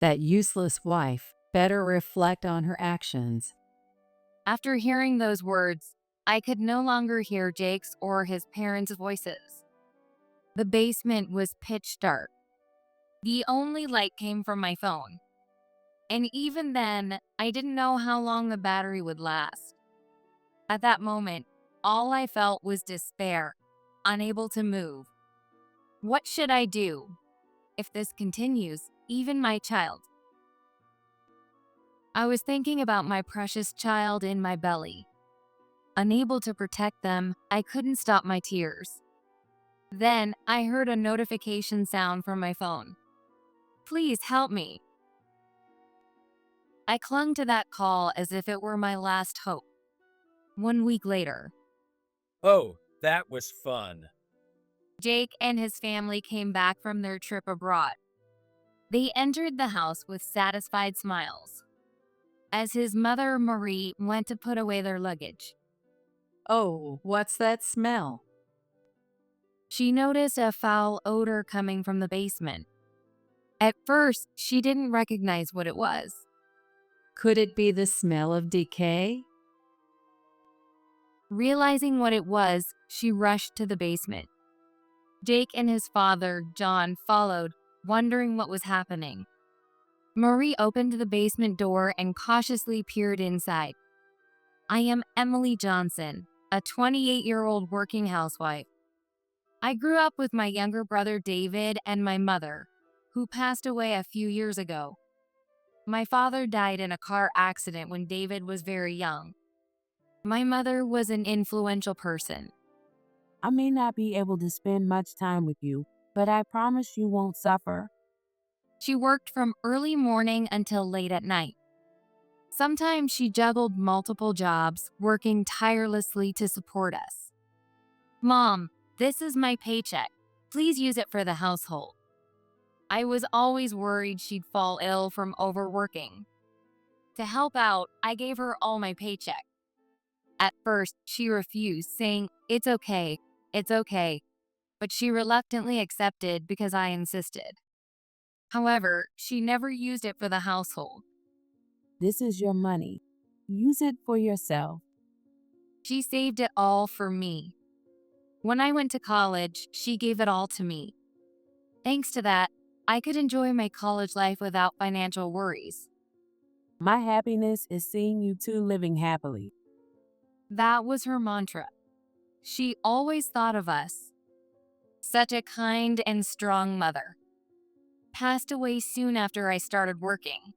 That useless wife better reflect on her actions. After hearing those words, I could no longer hear Jake's or his parents' voices. The basement was pitch dark. The only light came from my phone. And even then, I didn't know how long the battery would last. At that moment, all I felt was despair, unable to move. What should I do? If this continues, even my child. I was thinking about my precious child in my belly. Unable to protect them, I couldn't stop my tears. Then I heard a notification sound from my phone. Please help me. I clung to that call as if it were my last hope. 1 week later, Oh, that was fun. Jake and his family came back from their trip abroad. They entered the house with satisfied smiles as his mother, Marie, went to put away their luggage. Oh, what's that smell? She noticed a foul odor coming from the basement. At first, she didn't recognize what it was. Could it be the smell of decay? Realizing what it was, she rushed to the basement. Jake and his father, John, followed, wondering what was happening. Marie opened the basement door and cautiously peered inside. I am Emily Johnson, a 28-year-old working housewife. I grew up with my younger brother David and my mother, who passed away a few years ago. My father died in a car accident when David was very young. My mother was an influential person. I may not be able to spend much time with you, but I promise you won't suffer. She worked from early morning until late at night. Sometimes she juggled multiple jobs, working tirelessly to support us. Mom, this is my paycheck. Please use it for the household. I was always worried she'd fall ill from overworking. To help out, I gave her all my paycheck. At first, she refused, saying, it's okay, but she reluctantly accepted because I insisted. However, she never used it for the household. This is your money. Use it for yourself. She saved it all for me. When I went to college, she gave it all to me. Thanks to that, I could enjoy my college life without financial worries. My happiness is seeing you two living happily. That was her mantra. She always thought of us. Such a kind and strong mother. Passed away soon after I started working.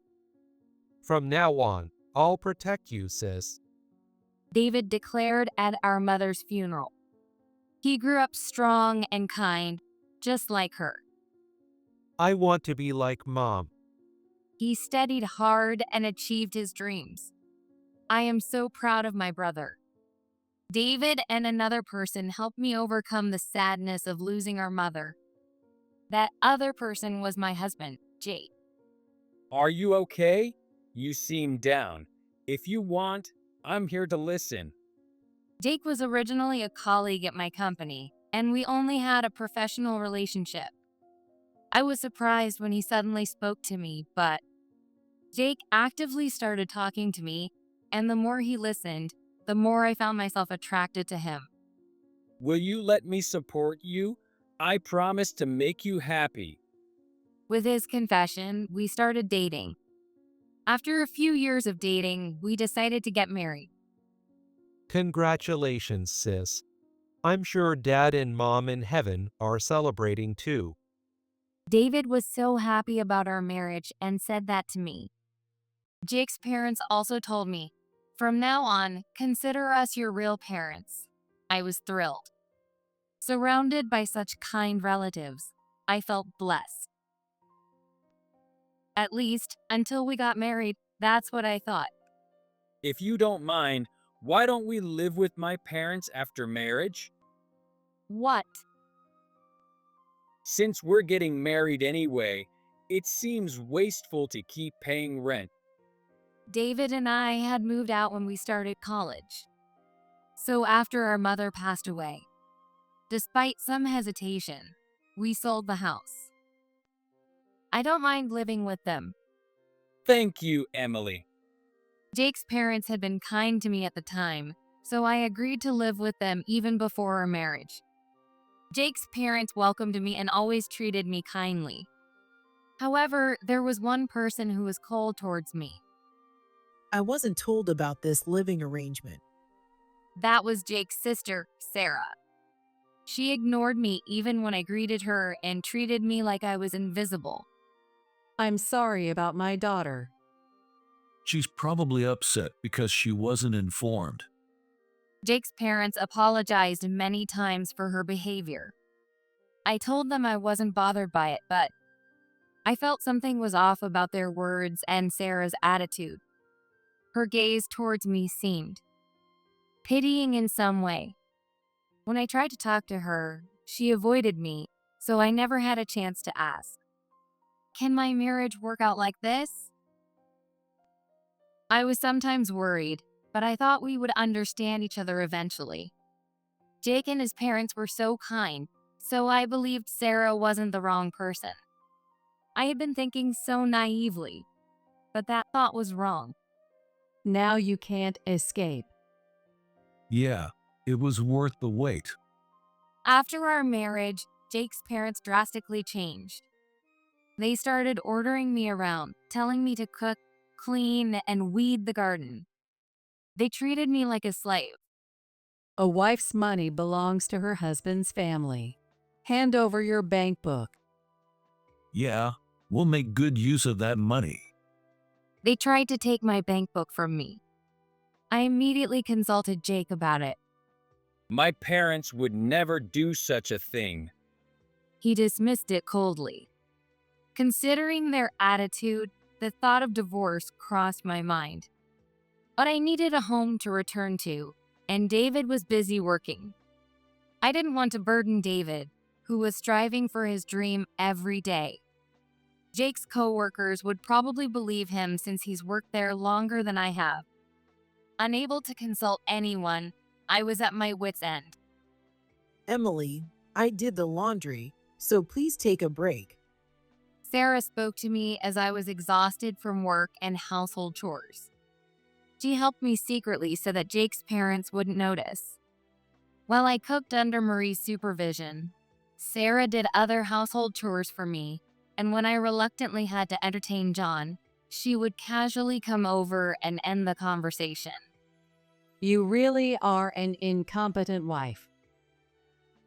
From now on, I'll protect you, sis. David declared at our mother's funeral. He grew up strong and kind, just like her. I want to be like Mom. He studied hard and achieved his dreams. I am so proud of my brother. David and another person helped me overcome the sadness of losing our mother. That other person was my husband, Jake. Are you okay? You seem down. If you want, I'm here to listen. Jake was originally a colleague at my company, and we only had a professional relationship. I was surprised when he suddenly spoke to me, but Jake actively started talking to me, and the more he listened, the more I found myself attracted to him. Will you let me support you? I promise to make you happy. With his confession, we started dating. After a few years of dating, we decided to get married. Congratulations, sis. I'm sure Dad and Mom in heaven are celebrating too. David was so happy about our marriage and said that to me. Jake's parents also told me, from now on, consider us your real parents. I was thrilled. Surrounded by such kind relatives, I felt blessed. At least, until we got married, that's what I thought. If you don't mind, why don't we live with my parents after marriage? What? Since we're getting married anyway, it seems wasteful to keep paying rent. David and I had moved out when we started college. So after our mother passed away, despite some hesitation, we sold the house. I don't mind living with them, Thank you, Emily. Jake's parents had been kind to me at the time, so I agreed to live with them even before our marriage. Jake's parents welcomed me and always treated me kindly. However, there was one person who was cold towards me. I wasn't told about this living arrangement. That was Jake's sister, Sarah. She ignored me even when I greeted her and treated me like I was invisible. I'm sorry about my daughter. She's probably upset because she wasn't informed. Jake's parents apologized many times for her behavior. I told them I wasn't bothered by it, but I felt something was off about their words and Sarah's attitude. Her gaze towards me seemed pitying in some way. When I tried to talk to her, she avoided me, so I never had a chance to ask, "Can my marriage work out like this?" I was sometimes worried, but I thought we would understand each other eventually. Jake and his parents were so kind, so I believed Sarah wasn't the wrong person. I had been thinking so naively, but that thought was wrong. Now you can't escape. Yeah, it was worth the wait. After our marriage, Jake's parents drastically changed. They started ordering me around, telling me to cook, clean, and weed the garden. They treated me like a slave. A wife's money belongs to her husband's family. Hand over your bank book. Yeah, we'll make good use of that money. They tried to take my bank book from me. I immediately consulted Jake about it. My parents would never do such a thing. He dismissed it coldly. Considering their attitude, the thought of divorce crossed my mind. But I needed a home to return to, and David was busy working. I didn't want to burden David, who was striving for his dream every day. Jake's coworkers would probably believe him since he's worked there longer than I have. Unable to consult anyone, I was at my wit's end. Emily, I did the laundry, so please take a break. Sarah spoke to me as I was exhausted from work and household chores. She helped me secretly so that Jake's parents wouldn't notice. While I cooked under Marie's supervision, Sarah did other household chores for me, and when I reluctantly had to entertain John, she would casually come over and end the conversation. You really are an incompetent wife.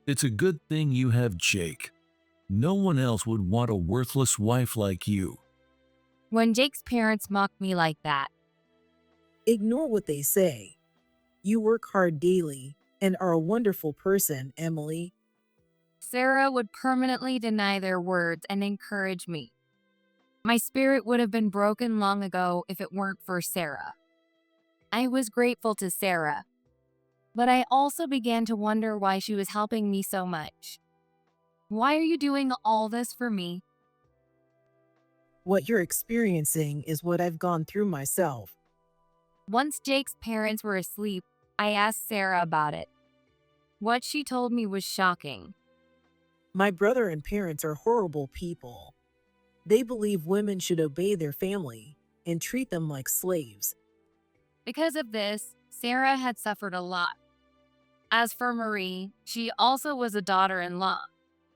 It's a good thing you have Jake. No one else would want a worthless wife like you. When Jake's parents mocked me like that, Ignore what they say. You work hard daily and are a wonderful person, Emily. Sarah would permanently deny their words and encourage me. My spirit would have been broken long ago if it weren't for Sarah. I was grateful to Sarah, but I also began to wonder why she was helping me so much. Why are you doing all this for me? What you're experiencing is what I've gone through myself. Once Jake's parents were asleep, I asked Sarah about it. What she told me was shocking. My brother and parents are horrible people. They believe women should obey their family and treat them like slaves. Because of this, Sarah had suffered a lot. As for Marie, she also was a daughter-in-law,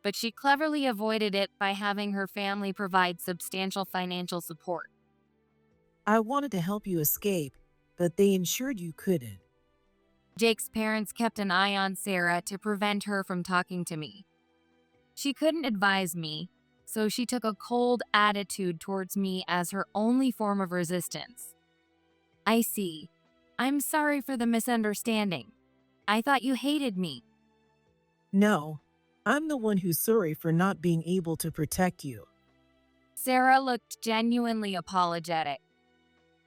but she cleverly avoided it by having her family provide substantial financial support. I wanted to help you escape, but they ensured you couldn't. Jake's parents kept an eye on Sarah to prevent her from talking to me. She couldn't advise me, so she took a cold attitude towards me as her only form of resistance. I see. I'm sorry for the misunderstanding. I thought you hated me. No, I'm the one who's sorry for not being able to protect you. Sarah looked genuinely apologetic.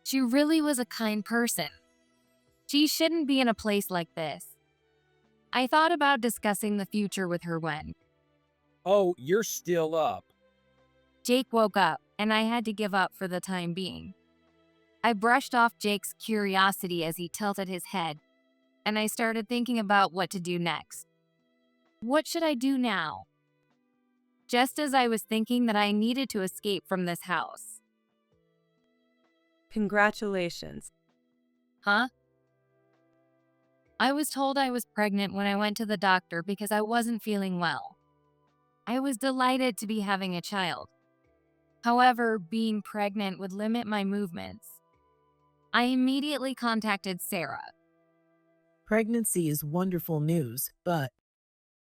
She really was a kind person. She shouldn't be in a place like this. I thought about discussing the future with her when Oh, you're still up. Jake woke up, and I had to give up for the time being. I brushed off Jake's curiosity as he tilted his head, and I started thinking about what to do next. What should I do now? Just as I was thinking that I needed to escape from this house, Congratulations. Huh? I was told I was pregnant when I went to the doctor because I wasn't feeling well. I was delighted to be having a child. However, being pregnant would limit my movements. I immediately contacted Sarah. Pregnancy is wonderful news, but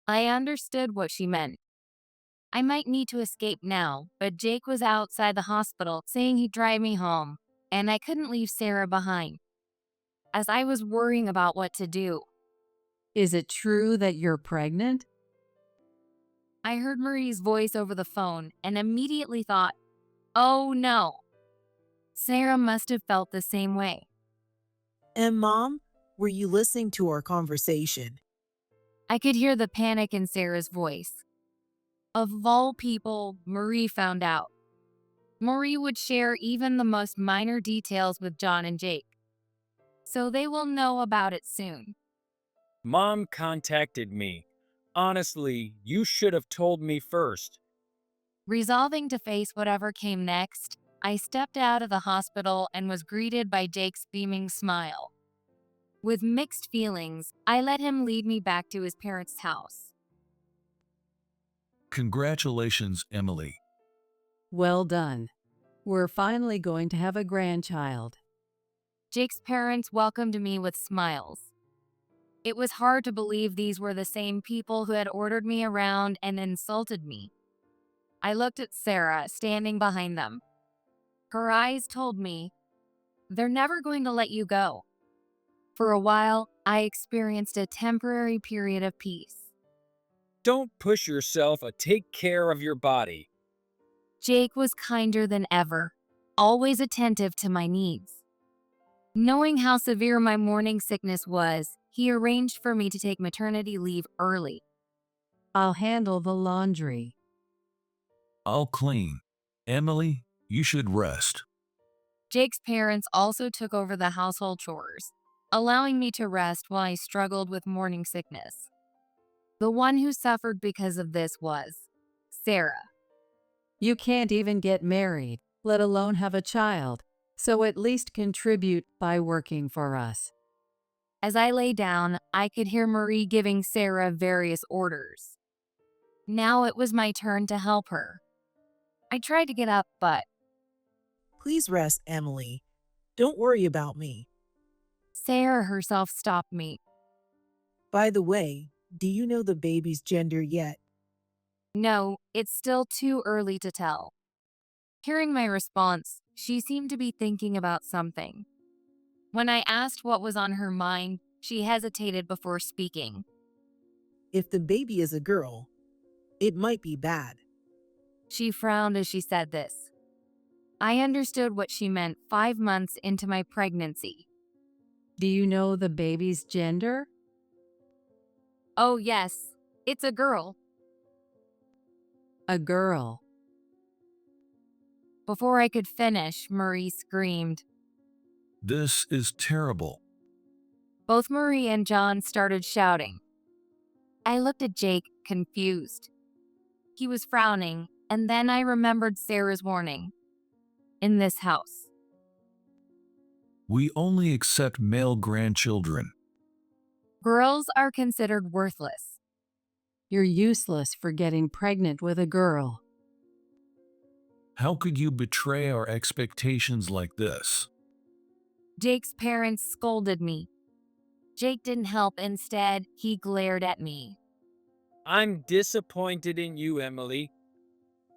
I understood what she meant. I might need to escape now, but Jake was outside the hospital saying he'd drive me home, and I couldn't leave Sarah behind, as I was worrying about what to do. Is it true that you're pregnant? I heard Marie's voice over the phone and immediately thought, oh no. Sarah must have felt the same way. and Mom, were you listening to our conversation? I could hear the panic in Sarah's voice. Of all people, Marie found out. Marie would share even the most minor details with John and Jake. So they will know about it soon. Mom contacted me. Honestly, you should have told me first. Resolving to face whatever came next, I stepped out of the hospital and was greeted by Jake's beaming smile. With mixed feelings, I let him lead me back to his parents' house. Congratulations, Emily. Well done. We're finally going to have a grandchild. Jake's parents welcomed me with smiles. It was hard to believe these were the same people who had ordered me around and insulted me. I looked at Sarah, standing behind them. Her eyes told me, they're never going to let you go. For a while, I experienced a temporary period of peace. Don't push yourself, take care of your body. Jake was kinder than ever, always attentive to my needs. Knowing how severe my morning sickness was, he arranged for me to take maternity leave early. I'll handle the laundry. I'll clean. Emily, you should rest. Jake's parents also took over the household chores, allowing me to rest while I struggled with morning sickness. The one who suffered because of this was Sarah. You can't even get married, let alone have a child, so at least contribute by working for us. As I lay down, I could hear Marie giving Sarah various orders. Now it was my turn to help her. I tried to get up, but Please rest, Emily. Don't worry about me. Sarah herself stopped me. By the way, do you know the baby's gender yet? No, it's still too early to tell. Hearing my response, she seemed to be thinking about something. When I asked what was on her mind, she hesitated before speaking. If the baby is a girl, it might be bad. She frowned as she said this. I understood what she meant 5 months into my pregnancy. Do you know the baby's gender? Oh yes, it's a girl. A girl. Before I could finish, Marie screamed. This is terrible. Both Marie and John started shouting. I looked at Jake, confused. He was frowning, and then I remembered Sarah's warning. In this house. We only accept male grandchildren. Girls are considered worthless. You're useless for getting pregnant with a girl. How could you betray our expectations like this? Jake's parents scolded me. Jake didn't help. Instead, he glared at me. I'm disappointed in you, Emily.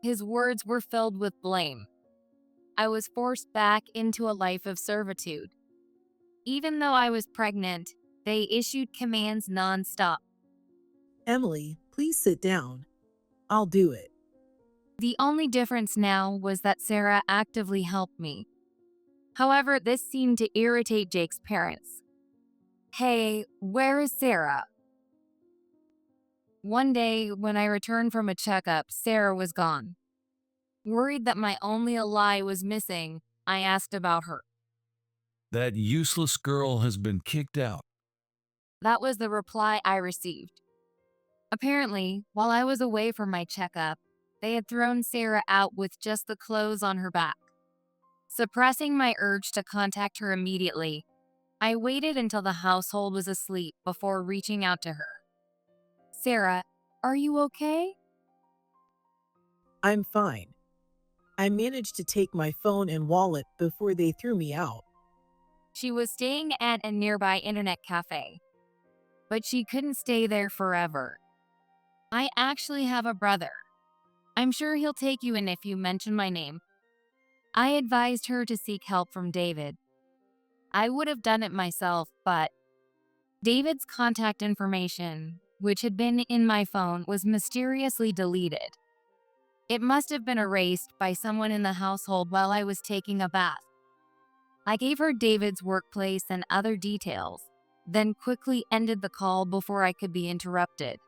His words were filled with blame. I was forced back into a life of servitude. Even though I was pregnant, they issued commands nonstop. Emily, please sit down. I'll do it. The only difference now was that Sarah actively helped me. However, this seemed to irritate Jake's parents. Hey, where is Sarah? One day, when I returned from a checkup, Sarah was gone. Worried that my only ally was missing, I asked about her. That useless girl has been kicked out. That was the reply I received. Apparently, while I was away from my checkup, they had thrown Sarah out with just the clothes on her back. Suppressing my urge to contact her immediately, I waited until the household was asleep before reaching out to her. Sarah, are you okay? I'm fine. I managed to take my phone and wallet before they threw me out. She was staying at a nearby internet cafe, but she couldn't stay there forever. I actually have a brother. I'm sure he'll take you in if you mention my name. I advised her to seek help from David. I would have done it myself, but David's contact information, which had been in my phone, was mysteriously deleted. It must have been erased by someone in the household while I was taking a bath. I gave her David's workplace and other details, then quickly ended the call before I could be interrupted.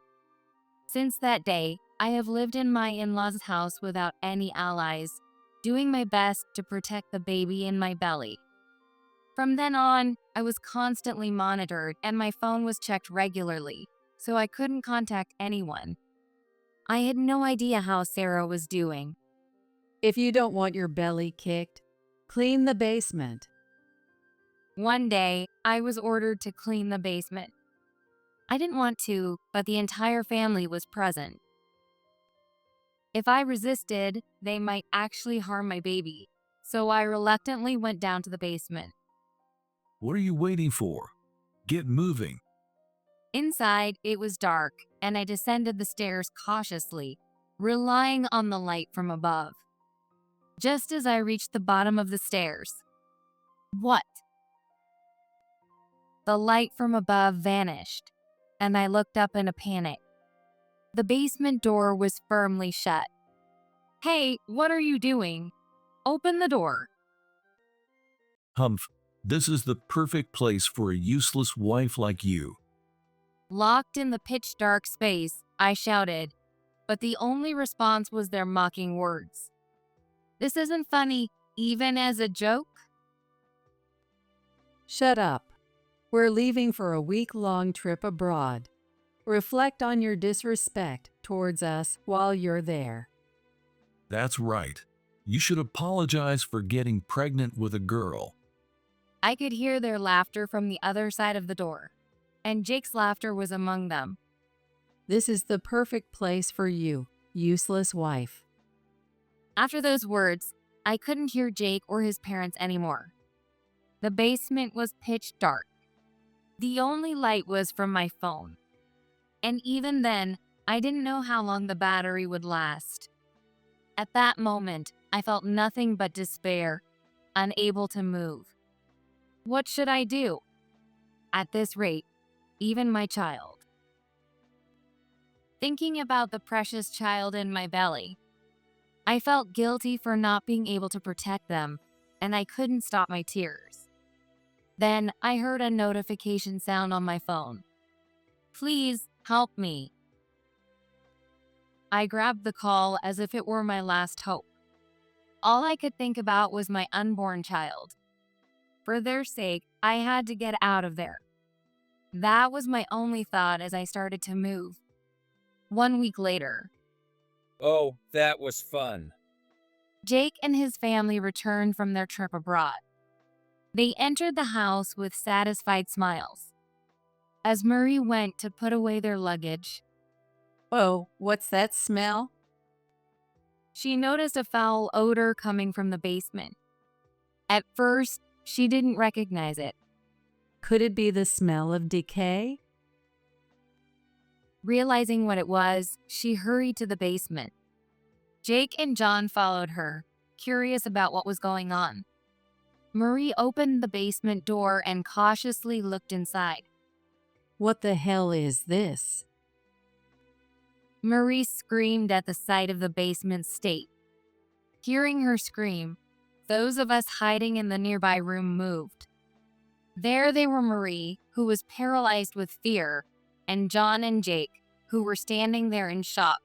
Since that day, I have lived in my in-laws' house without any allies, doing my best to protect the baby in my belly. From then on, I was constantly monitored and my phone was checked regularly, so I couldn't contact anyone. I had no idea how Sarah was doing. If you don't want your belly kicked, clean the basement. One day, I was ordered to clean the basement. I didn't want to, but the entire family was present. If I resisted, they might actually harm my baby, so I reluctantly went down to the basement. What are you waiting for? Get moving. Inside, it was dark, and I descended the stairs cautiously, relying on the light from above. Just as I reached the bottom of the stairs, what? The light from above vanished, and I looked up in a panic. The basement door was firmly shut. Hey, what are you doing? Open the door. Humph, this is the perfect place for a useless wife like you. Locked in the pitch-dark space, I shouted, but the only response was their mocking words. This isn't funny, even as a joke? Shut up. We're leaving for a week-long trip abroad. Reflect on your disrespect towards us while you're there. That's right. You should apologize for getting pregnant with a girl. I could hear their laughter from the other side of the door, and Jake's laughter was among them. This is the perfect place for you, useless wife. After those words, I couldn't hear Jake or his parents anymore. The basement was pitch dark. The only light was from my phone. And even then, I didn't know how long the battery would last. At that moment, I felt nothing but despair, unable to move. What should I do? At this rate, even my child. Thinking about the precious child in my belly, I felt guilty for not being able to protect them, and I couldn't stop my tears. Then I heard a notification sound on my phone. Please help me. I grabbed the call as if it were my last hope. All I could think about was my unborn child. For their sake, I had to get out of there. That was my only thought as I started to move. 1 week later, Oh, that was fun. Jake and his family returned from their trip abroad. They entered the house with satisfied smiles. As Marie went to put away their luggage, Oh, what's that smell? she noticed a foul odor coming from the basement. At first, she didn't recognize it. Could it be the smell of decay? Realizing what it was, she hurried to the basement. Jake and John followed her, curious about what was going on. Marie opened the basement door and cautiously looked inside. What the hell is this? Marie screamed at the sight of the basement's state. Hearing her scream, those of us hiding in the nearby room moved. There they were Marie, who was paralyzed with fear, and John and Jake, who were standing there in shock.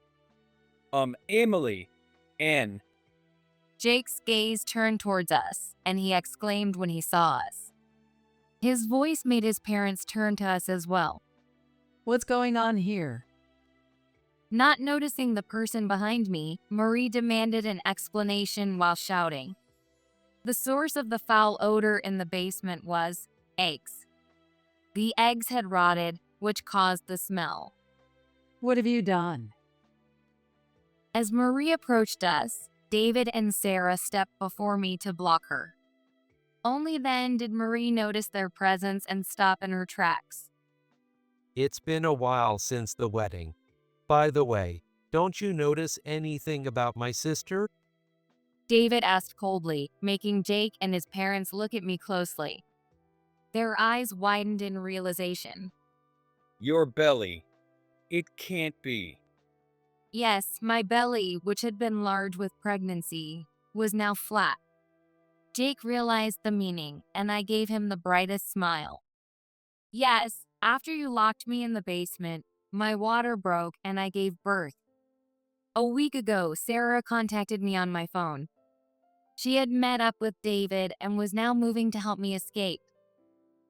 Emily, Anne, Jake's gaze turned towards us, and he exclaimed when he saw us. His voice made his parents turn to us as well. What's going on here? Not noticing the person behind me, Marie demanded an explanation while shouting. The source of the foul odor in the basement was eggs. The eggs had rotted, which caused the smell. What have you done? As Marie approached us, David and Sarah stepped before me to block her. Only then did Marie notice their presence and stop in her tracks. It's been a while since the wedding. By the way, don't you notice anything about my sister? David asked coldly, making Jake and his parents look at me closely. Their eyes widened in realization. Your belly. It can't be. Yes, my belly, which had been large with pregnancy, was now flat. Jake realized the meaning, and I gave him the brightest smile. Yes, after you locked me in the basement, my water broke and I gave birth. A week ago, Sarah contacted me on my phone. She had met up with David and was now moving to help me escape.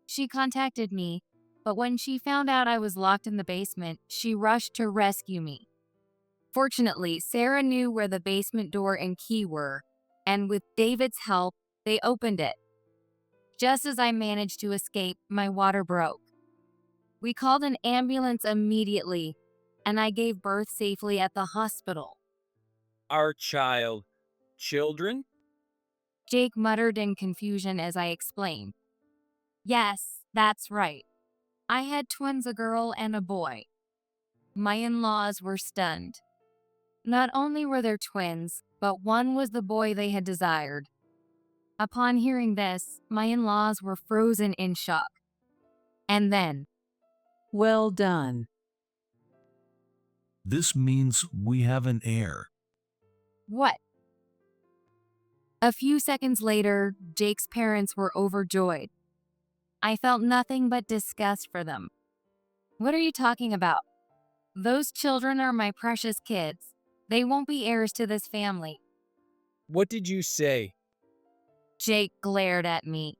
She contacted me, but when she found out I was locked in the basement, she rushed to rescue me. Fortunately, Sarah knew where the basement door and key were, and with David's help, they opened it. Just as I managed to escape, my water broke. We called an ambulance immediately, and I gave birth safely at the hospital. Our child. Children? Jake muttered in confusion as I explained. Yes, that's right. I had twins, a girl and a boy. My in-laws were stunned. Not only were there twins, but one was the boy they had desired. Upon hearing this, my in-laws were frozen in shock. And then, Well done. This means we have an heir. what? A few seconds later, Jake's parents were overjoyed. I felt nothing but disgust for them. What are you talking about? Those children are my precious kids. They won't be heirs to this family. What did you say? Jake glared at me.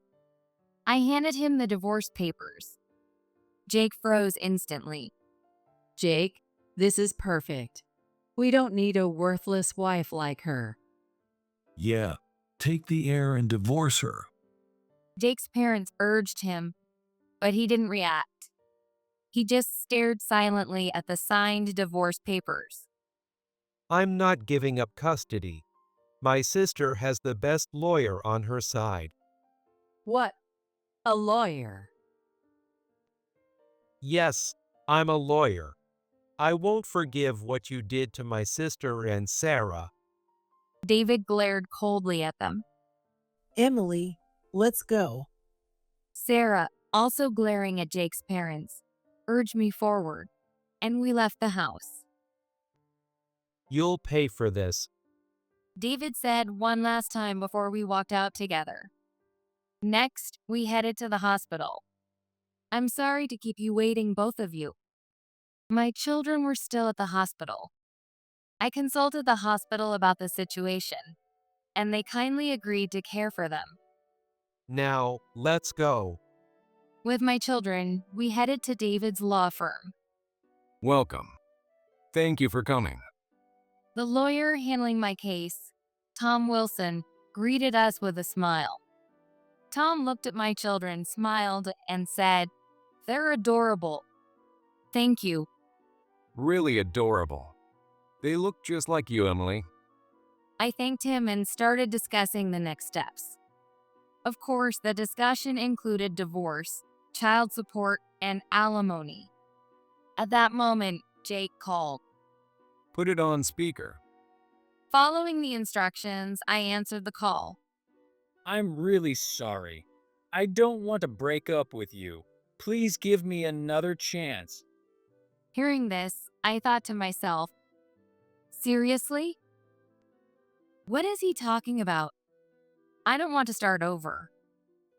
I handed him the divorce papers. Jake froze instantly. Jake, this is perfect. We don't need a worthless wife like her. Yeah, take the heir and divorce her. Jake's parents urged him, but he didn't react. He just stared silently at the signed divorce papers. I'm not giving up custody. My sister has the best lawyer on her side. What? A lawyer? Yes, I'm a lawyer. I won't forgive what you did to my sister and Sarah. David glared coldly at them. Emily, let's go. Sarah, also glaring at Jake's parents, urged me forward, and we left the house. You'll pay for this. David said one last time before we walked out together. Next, we headed to the hospital. I'm sorry to keep you waiting, both of you. My children were still at the hospital. I consulted the hospital about the situation, and they kindly agreed to care for them. Now, let's go. With my children, we headed to David's law firm. Welcome. Thank you for coming. The lawyer handling my case, Tom Wilson, greeted us with a smile. Tom looked at my children, smiled, and said, "They're adorable. Thank you." Really adorable. They look just like you, Emily. I thanked him and started discussing the next steps. Of course, the discussion included divorce, child support, and alimony. At that moment, Jake called. Put it on speaker. Following the instructions, I answered the call. I'm really sorry. I don't want to break up with you. Please give me another chance. Hearing this, I thought to myself, seriously? What is he talking about? I don't want to start over.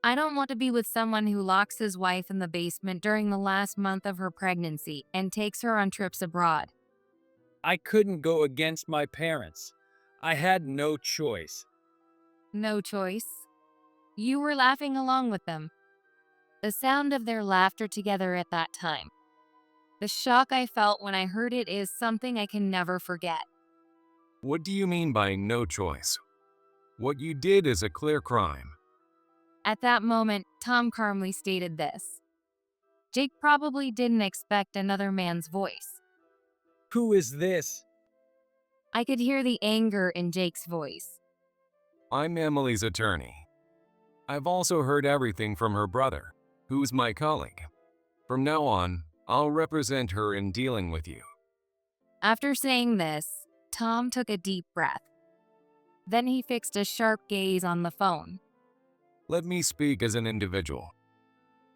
I don't want to be with someone who locks his wife in the basement during the last month of her pregnancy and takes her on trips abroad. I couldn't go against my parents. I had no choice. No choice. You were laughing along with them. The sound of their laughter together at that time. The shock I felt when I heard it is something I can never forget. What do you mean by no choice? What you did is a clear crime. At that moment, Tom calmly stated this. Jake probably didn't expect another man's voice. Who is this? I could hear the anger in Jake's voice. I'm Emily's attorney. I've also heard everything from her brother, who's my colleague. From now on, I'll represent her in dealing with you. After saying this, Tom took a deep breath. Then he fixed a sharp gaze on the phone. Let me speak as an individual.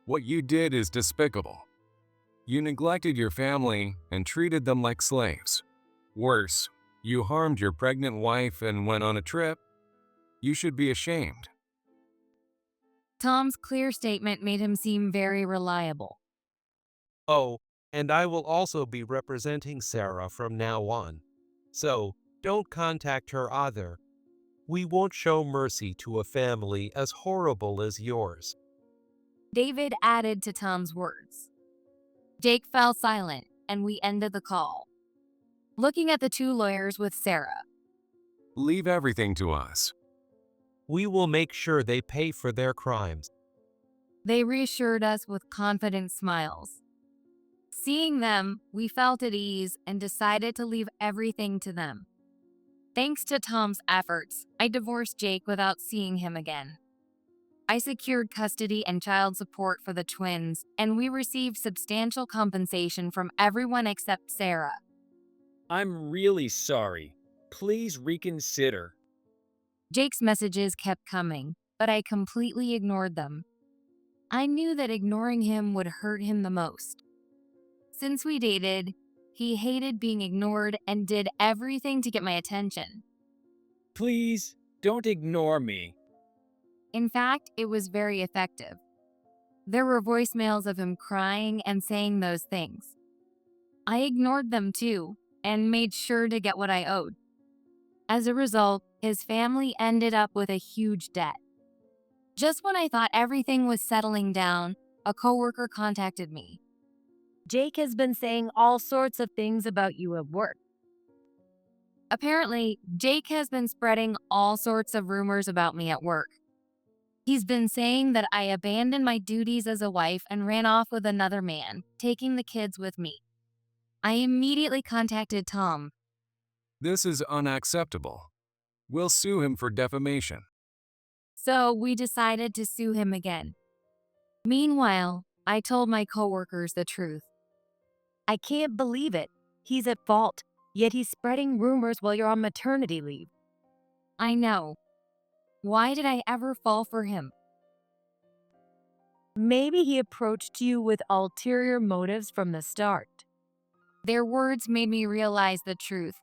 What you did is despicable. You neglected your family and treated them like slaves. Worse, you harmed your pregnant wife and went on a trip. You should be ashamed. Tom's clear statement made him seem very reliable. Oh, and I will also be representing Sarah from now on. So, don't contact her either. We won't show mercy to a family as horrible as yours. David added to Tom's words. Jake fell silent, and we ended the call. Looking at the two lawyers with Sarah. Leave everything to us. We will make sure they pay for their crimes. They reassured us with confident smiles. Seeing them, we felt at ease and decided to leave everything to them. Thanks to Tom's efforts, I divorced Jake without seeing him again. I secured custody and child support for the twins, and we received substantial compensation from everyone except Sarah. I'm really sorry. Please reconsider. Jake's messages kept coming, but I completely ignored them. I knew that ignoring him would hurt him the most. Since we dated, he hated being ignored and did everything to get my attention. Please, don't ignore me. In fact, it was very effective. There were voicemails of him crying and saying those things. I ignored them too, and made sure to get what I owed. As a result, his family ended up with a huge debt. Just when I thought everything was settling down, a coworker contacted me. Jake has been saying all sorts of things about you at work. Apparently, Jake has been spreading all sorts of rumors about me at work. He's been saying that I abandoned my duties as a wife and ran off with another man, taking the kids with me. I immediately contacted Tom. This is unacceptable. We'll sue him for defamation. So we decided to sue him again. Meanwhile, I told my coworkers the truth. I can't believe it. He's at fault, yet he's spreading rumors while you're on maternity leave. I know. Why did I ever fall for him? Maybe he approached you with ulterior motives from the start. Their words made me realize the truth.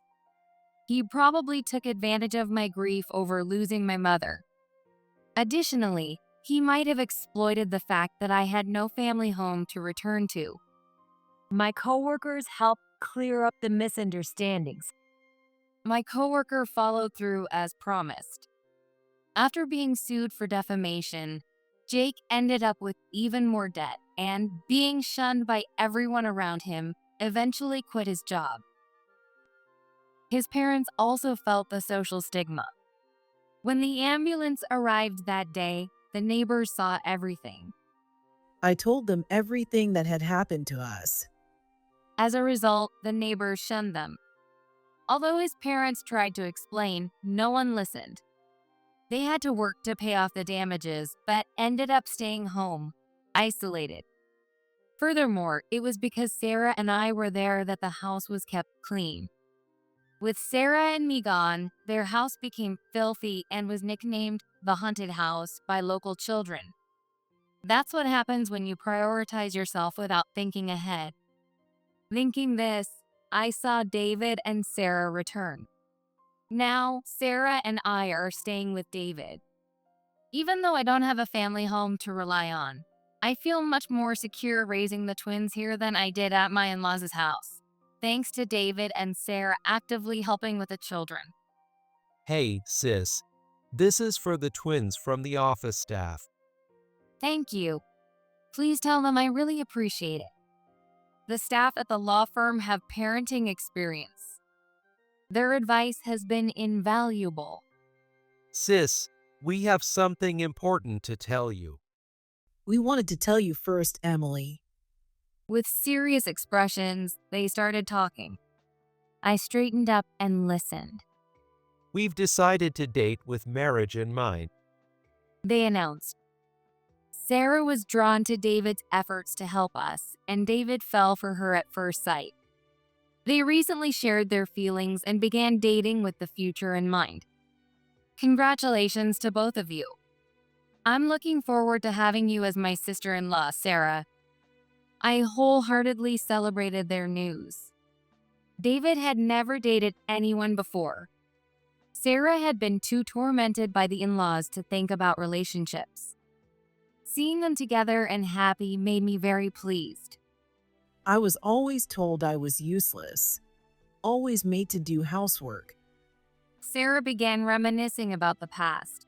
He probably took advantage of my grief over losing my mother. Additionally, he might have exploited the fact that I had no family home to return to. My coworkers helped clear up the misunderstandings. My coworker followed through as promised. After being sued for defamation, Jake ended up with even more debt and, being shunned by everyone around him, eventually quit his job. His parents also felt the social stigma. When the ambulance arrived that day, the neighbors saw everything. I told them everything that had happened to us. As a result, the neighbors shunned them. Although his parents tried to explain, no one listened. They had to work to pay off the damages, but ended up staying home, isolated. Furthermore, it was because Sarah and I were there that the house was kept clean. With Sarah and me gone, their house became filthy and was nicknamed the haunted house by local children. That's what happens when you prioritize yourself without thinking ahead. Thinking this, I saw David and Sarah return. Now, Sarah and I are staying with David. Even though I don't have a family home to rely on, I feel much more secure raising the twins here than I did at my in-laws' house, thanks to David and Sarah actively helping with the children. Hey, sis. This is for the twins from the office staff. Thank you. Please tell them I really appreciate it. The staff at the law firm have parenting experience. Their advice has been invaluable. Sis, we have something important to tell you. We wanted to tell you first, Emily. With serious expressions, they started talking. I straightened up and listened. We've decided to date with marriage in mind. They announced. Sarah was drawn to David's efforts to help us, and David fell for her at first sight. They recently shared their feelings and began dating with the future in mind. Congratulations to both of you. I'm looking forward to having you as my sister-in-law, Sarah. I wholeheartedly celebrated their news. David had never dated anyone before. Sarah had been too tormented by the in-laws to think about relationships. Seeing them together and happy made me very pleased. I was always told I was useless, always made to do housework. Sarah began reminiscing about the past.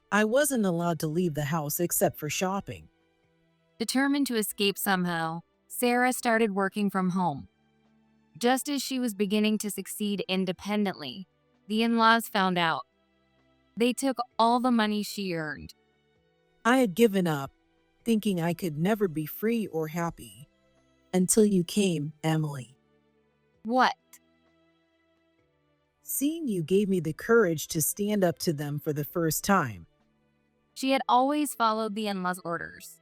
I wasn't allowed to leave the house except for shopping. Determined to escape somehow, Sarah started working from home. Just as she was beginning to succeed independently, the in-laws found out. They took all the money she earned. I had given up, thinking I could never be free or happy. Until you came, Emily. What? Seeing you gave me the courage to stand up to them for the first time. She had always followed the in-laws' orders.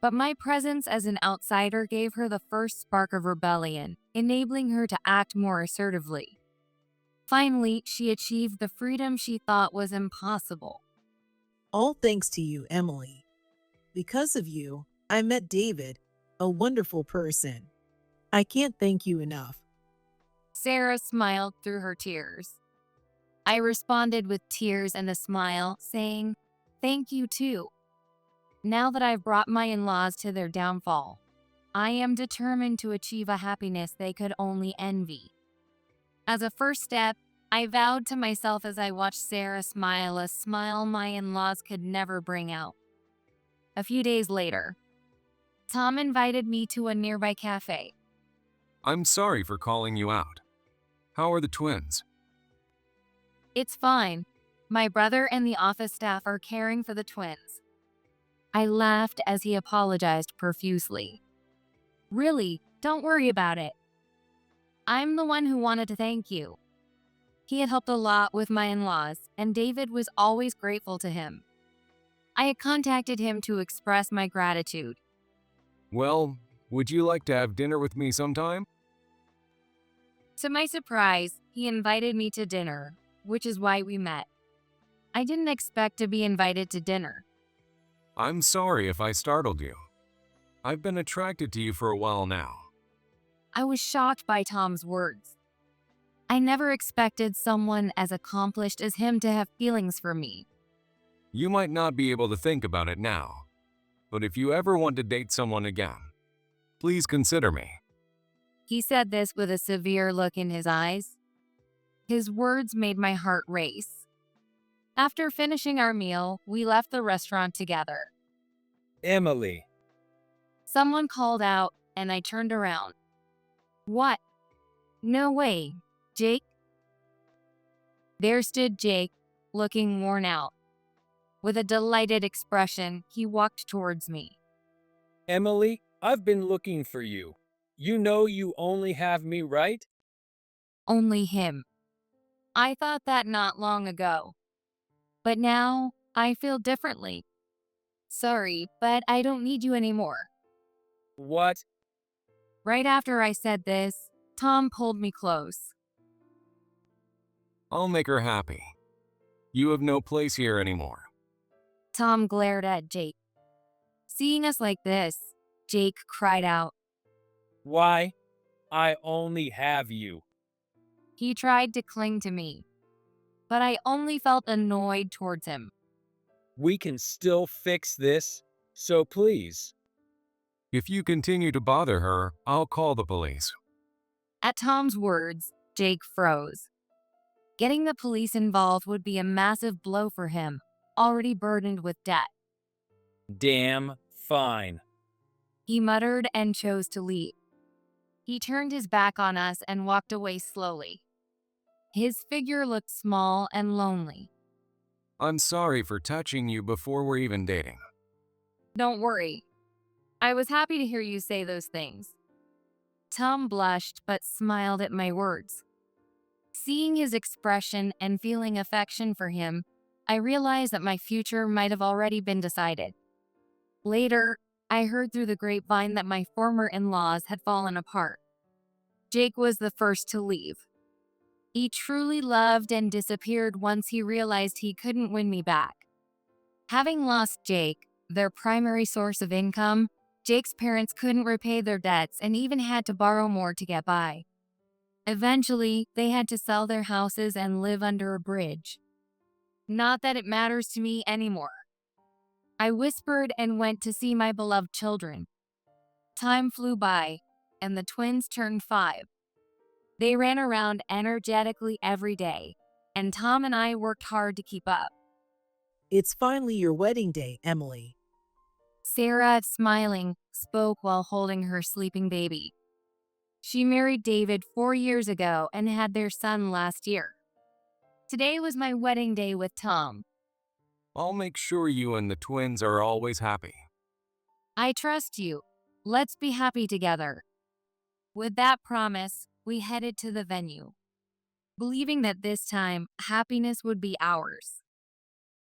But my presence as an outsider gave her the first spark of rebellion, enabling her to act more assertively. Finally, she achieved the freedom she thought was impossible. All thanks to you, Emily. Because of you, I met David, a wonderful person. I can't thank you enough. Sarah smiled through her tears. I responded with tears and a smile, saying, "Thank you too. Now that I've brought my in-laws to their downfall, I am determined to achieve a happiness they could only envy." As a first step, I vowed to myself as I watched Sarah smile a smile my in-laws could never bring out. A few days later, Tom invited me to a nearby cafe. I'm sorry for calling you out. How are the twins? It's fine. My brother and the office staff are caring for the twins. I laughed as he apologized profusely. Really, don't worry about it. I'm the one who wanted to thank you. He had helped a lot with my in-laws, and David was always grateful to him. I had contacted him to express my gratitude. Well, would you like to have dinner with me sometime? To my surprise, he invited me to dinner, which is why we met. I didn't expect to be invited to dinner. I'm sorry if I startled you. I've been attracted to you for a while now. I was shocked by Tom's words. I never expected someone as accomplished as him to have feelings for me. You might not be able to think about it now, but if you ever want to date someone again, please consider me. He said this with a severe look in his eyes. His words made my heart race. After finishing our meal, we left the restaurant together. Emily. Someone called out, and I turned around. What? No way, Jake? There stood Jake, looking worn out. With a delighted expression, he walked towards me. Emily, I've been looking for you. You know you only have me, right? Only him. I thought that not long ago. But now, I feel differently. Sorry, but I don't need you anymore. What? Right after I said this, Tom pulled me close. I'll make her happy. You have no place here anymore. Tom glared at Jake. Seeing us like this, Jake cried out. Why? I only have you. He tried to cling to me, but I only felt annoyed towards him. We can still fix this, so please. If you continue to bother her, I'll call the police. At Tom's words, Jake froze. Getting the police involved would be a massive blow for him, already burdened with debt. Damn fine. He muttered and chose to leave. He turned his back on us and walked away slowly. His figure looked small and lonely. I'm sorry for touching you before we're even dating. Don't worry. I was happy to hear you say those things. Tom blushed but smiled at my words. Seeing his expression and feeling affection for him, I realized that my future might have already been decided. Later, I heard through the grapevine that my former in-laws had fallen apart. Jake was the first to leave. He truly loved and disappeared once he realized he couldn't win me back. Having lost Jake, their primary source of income, Jake's parents couldn't repay their debts and even had to borrow more to get by. Eventually, they had to sell their houses and live under a bridge. Not that it matters to me anymore. I whispered and went to see my beloved children. Time flew by, and the twins turned 5. They ran around energetically every day, and Tom and I worked hard to keep up. It's finally your wedding day, Emily. Sarah, smiling, spoke while holding her sleeping baby. She married David 4 years ago and had their son last year. Today was my wedding day with Tom. I'll make sure you and the twins are always happy. I trust you. Let's be happy together. With that promise, we headed to the venue, believing that this time, happiness would be ours.